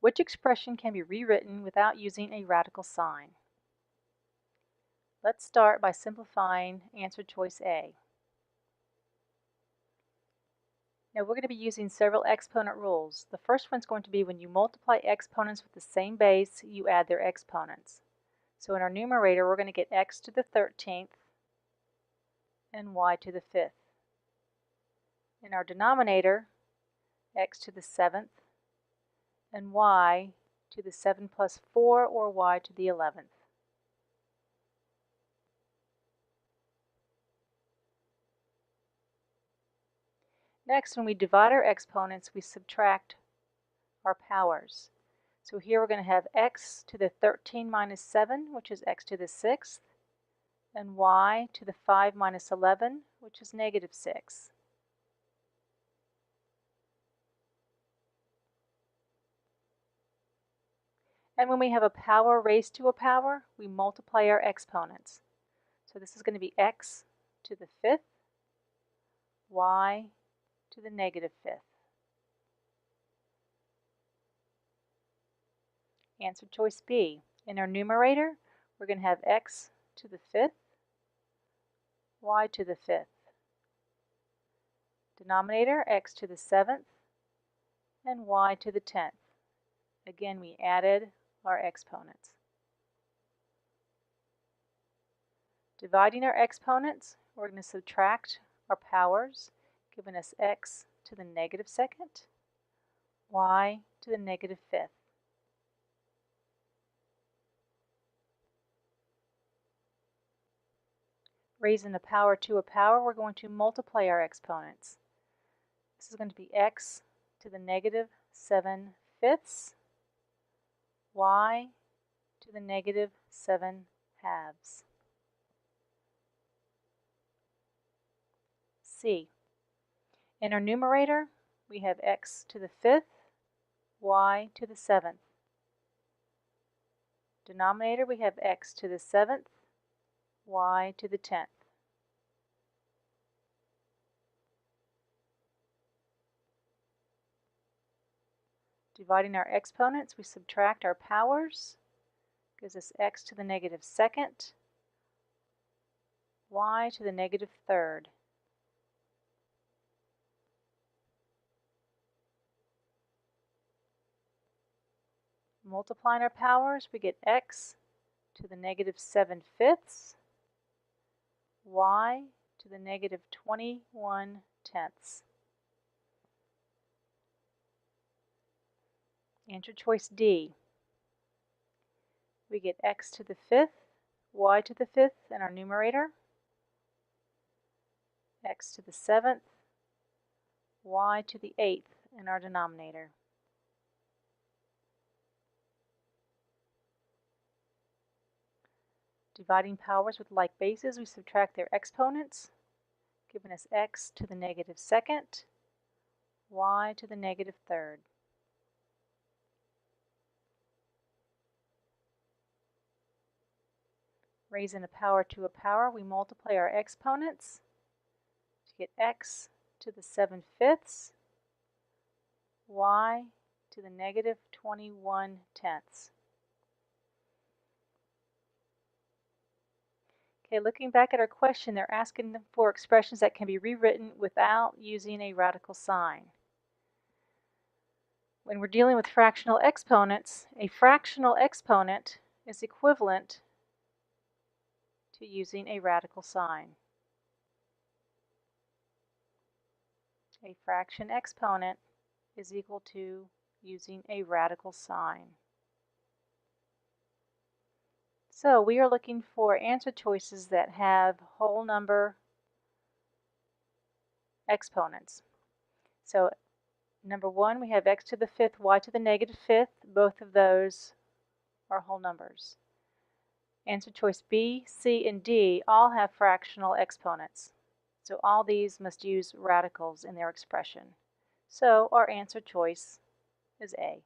Which expression can be rewritten without using a radical sign? Let's start by simplifying answer choice A. Now we're going to be using several exponent rules. The first one's going to be when you multiply exponents with the same base, you add their exponents. So in our numerator, we're going to get x to the 13th and y to the 5th. In our denominator, x to the 7th and y to the 7 plus 4, or y to the 11th. Next, when we divide our exponents, we subtract our powers. So here we're going to have x to the 13 minus 7, which is x to the 6th, and y to the 5 minus 11, which is negative 6. And when we have a power raised to a power, we multiply our exponents. So this is going to be x to the 5th, y to the negative 5th. Answer choice B. In our numerator, we're going to have x to the 5th, y to the 5th. Denominator, x to the 7th, and y to the 10th. Again, we added our exponents. Dividing our exponents, we're going to subtract our powers, giving us x to the negative 2nd, y to the negative 5th. Raising a power to a power, we're going to multiply our exponents. This is going to be x to the negative 7/5, y to the negative 7/2. C. In our numerator, we have x to the 5th, y to the 7th. Denominator, we have x to the 7th, y to the 10th. Dividing our exponents, we subtract our powers, gives us x to the negative 2nd, y to the negative 3rd. Multiplying our powers, we get x to the negative 7/5, y to the negative 21/10. Answer choice D. We get x to the 5th, y to the 5th in our numerator, x to the 7th, y to the 8th in our denominator. Dividing powers with like bases, we subtract their exponents, giving us x to the negative 2nd, y to the negative 3rd. Raising a power to a power, we multiply our exponents to get x to the 7/5, y to the negative 21/10. Okay, looking back at our question, they're asking for expressions that can be rewritten without using a radical sign. When we're dealing with fractional exponents, a fractional exponent is equivalent to using a radical sign. A fraction exponent is equal to using a radical sign. So we are looking for answer choices that have whole number exponents. So number 1, we have x to the 5th, y to the negative 5th. Both of those are whole numbers. Answer choice B, C, and D all have fractional exponents. So all these must use radicals in their expression. So our answer choice is A.